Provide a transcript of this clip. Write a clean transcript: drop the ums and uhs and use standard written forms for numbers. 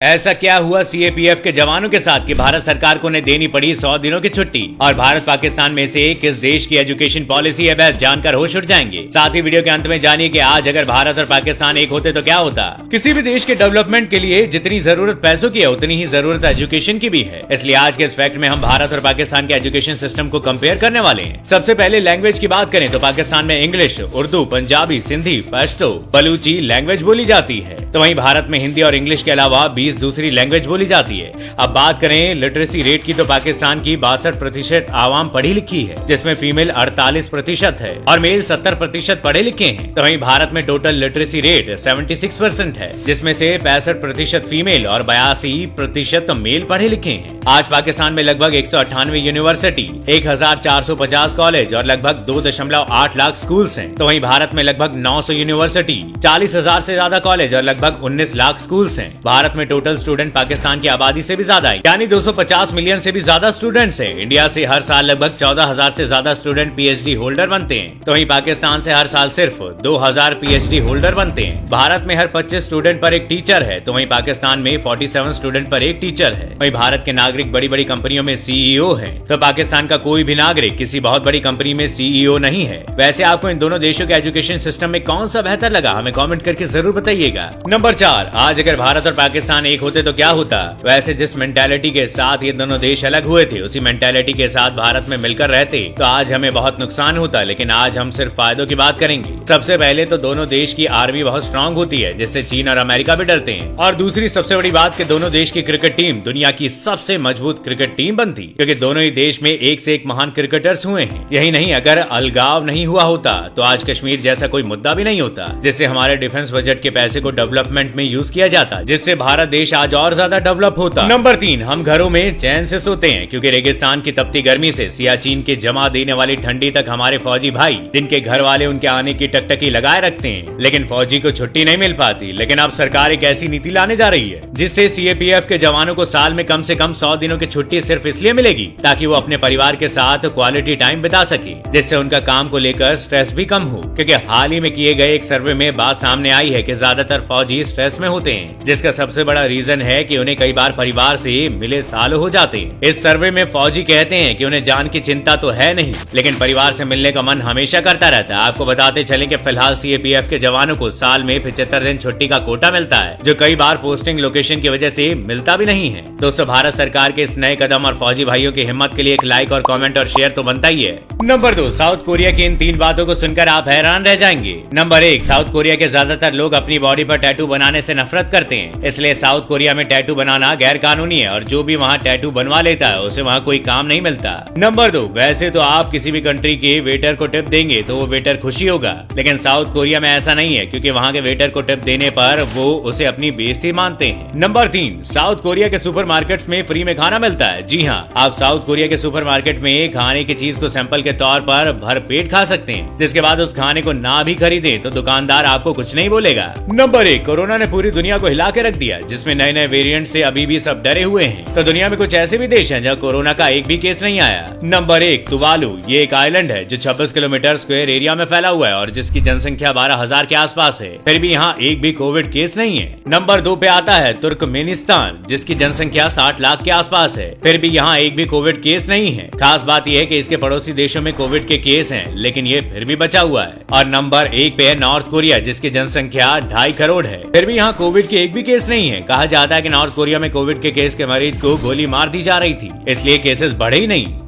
ऐसा क्या हुआ सीएपीएफ के जवानों के साथ कि भारत सरकार को उन्हें देनी पड़ी 100 दिनों की छुट्टी। और भारत पाकिस्तान में से किस देश की एजुकेशन पॉलिसी है, बस जानकर होश उड़ जाएंगे। साथ ही वीडियो के अंत में जानिए कि आज अगर भारत और पाकिस्तान एक होते तो क्या होता। किसी भी देश के डेवलपमेंट के लिए जितनी जरूरत पैसों की है उतनी ही जरूरत एजुकेशन की भी है। इसलिए आज के इस फैक्ट में हम भारत और पाकिस्तान के एजुकेशन सिस्टम को कंपेयर करने वाले हैं। सबसे पहले लैंग्वेज की बात करें तो पाकिस्तान में इंग्लिश, उर्दू, पंजाबी, सिंधी, पश्तो, बलूची लैंग्वेज बोली जाती है, तो वहीं भारत में हिंदी और इंग्लिश के अलावा 20 दूसरी लैंग्वेज बोली जाती है। अब बात करें लिटरेसी रेट की तो पाकिस्तान की 62% आवाम पढ़ी लिखी है, जिसमें फीमेल 48% है और मेल 70% पढ़े लिखे हैं। तो वहीं भारत में टोटल लिटरेसी रेट 76% है, जिसमें से 65% फीमेल और 82% मेल पढ़े लिखे हैं। आज पाकिस्तान में लगभग 198 यूनिवर्सिटी, 1450 कॉलेज और लगभग 2.8 लाख स्कूल्स हैं। तो वहीं भारत में लगभग 900 यूनिवर्सिटी, 40,000 से ज्यादा कॉलेज और लगभग 19 लाख स्कूल्स हैं। भारत में टोटल स्टूडेंट पाकिस्तान की आबादी से भी ज्यादा है, यानी 250 मिलियन से भी ज्यादा स्टूडेंट्स हैं। इंडिया से हर साल लगभग 14,000 से ज्यादा स्टूडेंट पीएचडी होल्डर बनते हैं, तो वहीं पाकिस्तान से हर साल सिर्फ 2,000 पीएचडी होल्डर बनते हैं। भारत में हर 25 स्टूडेंट पर एक टीचर है, तो वहीं पाकिस्तान में 47 स्टूडेंट पर एक टीचर है। वहीं भारत के नागरिक बड़ी बड़ी कंपनियों में सीईओ है, तो पाकिस्तान का कोई भी नागरिक किसी बहुत बड़ी कंपनी में सीईओ नहीं है। वैसे आपको इन दोनों देशों के एजुकेशन सिस्टम में कौन सा बेहतर लगा, हमें कमेंट करके जरूर बताइएगा। नंबर 4, आज अगर भारत और पाकिस्तान एक होते तो क्या होता। वैसे जिस मेंटालिटी के साथ ये दोनों देश अलग हुए थे, उसी मेंटालिटी के साथ भारत में मिलकर रहते तो आज हमें बहुत नुकसान होता, लेकिन आज हम सिर्फ फायदों की बात करेंगे। सबसे पहले तो दोनों देश की आर्मी बहुत स्ट्रांग होती है, जिससे चीन और अमेरिका भी डरते हैं। और दूसरी सबसे बड़ी बात कि दोनों देश की क्रिकेट टीम दुनिया की सबसे मजबूत क्रिकेट टीम बनती, क्योंकि दोनों ही देश में एक से एक महान क्रिकेटर्स हुए हैं। यही नहीं, अगर अलगाव नहीं हुआ होता तो आज कश्मीर जैसा कोई मुद्दा भी नहीं होता, जिससे हमारे डिफेंस बजट के पैसे को डेवलपमेंट में यूज किया जाता, जिससे भारत देश आज और ज्यादा डेवलप होता। नंबर 3, हम घरों में चैन से सोते हैं, क्योंकि रेगिस्तान की तपती गर्मी से सियाचिन के जमा देने वाली ठंडी तक हमारे फौजी भाई, जिनके घर वाले उनके आने की टकटकी लगाए रखते हैं, लेकिन फौजी को छुट्टी नहीं मिल पाती। लेकिन अब सरकार एक ऐसी नीति लाने जा रही है जिससे सीएपीएफ के जवानों को साल में कम से कम 100 दिनों की छुट्टी सिर्फ इसलिए मिलेगी ताकि वो अपने परिवार के साथ क्वालिटी टाइम बिता सके, जिससे उनका काम को लेकर स्ट्रेस भी कम हो। क्योंकि हाल ही में किए गए एक सर्वे में बात सामने आई है कि ज्यादातर फौजी स्ट्रेस में होते हैं, जिसका सबसे बड़ा रीजन है कि उन्हें कई बार परिवार से मिले सालों हो जाते हैं। इस सर्वे में फौजी कहते हैं कि उन्हें जान की चिंता तो है नहीं, लेकिन परिवार से मिलने का मन हमेशा करता रहता है। आपको बताते चलें कि फिलहाल सीएपीएफ के जवानों को साल में 75 दिन छुट्टी का कोटा मिलता है, जो कई बार पोस्टिंग लोकेशन की वजह से मिलता भी नहीं है। दोस्तों, भारत सरकार के इस नए कदम और फौजी भाइयों की हिम्मत के लिए एक लाइक और कमेंट और शेयर तो बनता ही है। नंबर 2, साउथ कोरिया की इन 3 बातों को सुनकर आप हैरान रह जाएंगे। नंबर 1, साउथ कोरिया के ज्यादातर लोग अपनी बॉडी पर टैटू बनाने से नफरत करते हैं, इसलिए साउथ कोरिया में टैटू बनाना गैर कानूनी है और जो भी वहाँ टैटू बनवा लेता है उसे वहाँ कोई काम नहीं मिलता। नंबर 2, वैसे तो आप किसी भी कंट्री के वेटर को टिप देंगे तो वो वेटर खुशी होगा, लेकिन साउथ कोरिया में ऐसा नहीं है, क्योंकि वहाँ के वेटर को टिप देने पर वो उसे अपनी बेइज्जती मानते हैं। नंबर 3, साउथ कोरिया के सुपरमार्केट्स में फ्री में खाना मिलता है। जी हाँ, आप साउथ कोरिया के सुपरमार्केट में खाने की चीज को सैंपल के तौर पर भर पेट खा सकते हैं, जिसके बाद उस खाने को ना भी खरीदे तो दुकानदार आपको कुछ नहीं बोलेगा। नंबर 1, कोरोना ने पूरी दुनिया को हिला के रख दिया, जिसमें नए नए वेरिएंट से अभी भी सब डरे हुए हैं। तो दुनिया में कुछ ऐसे भी देश हैं जहाँ कोरोना का एक भी केस नहीं आया। नंबर 1, तुवालू, ये एक आइलैंड है जो 26 किलोमीटर स्क्वायर एरिया में फैला हुआ है और जिसकी जनसंख्या 12,000 के आसपास है, फिर भी यहाँ एक भी कोविड केस नहीं है। नंबर 2 पे आता है तुर्कमेनिस्तान, जिसकी जनसंख्या 60 लाख के आसपास है, फिर भी यहाँ एक भी कोविड केस नहीं है। खास बात यह है कि इसके पड़ोसी देशों में कोविड के केस हैं, लेकिन ये फिर भी बचा हुआ है। और नंबर 1 पे है नॉर्थ कोरिया, जिसकी जनसंख्या 2.5 करोड़ है, फिर भी यहाँ कोविड के एक भी केस नहीं है। कहा जाता है कि नॉर्थ कोरिया में कोविड के केस के मरीज को गोली मार दी जा रही थी, इसलिए केसेस बढ़े ही नहीं।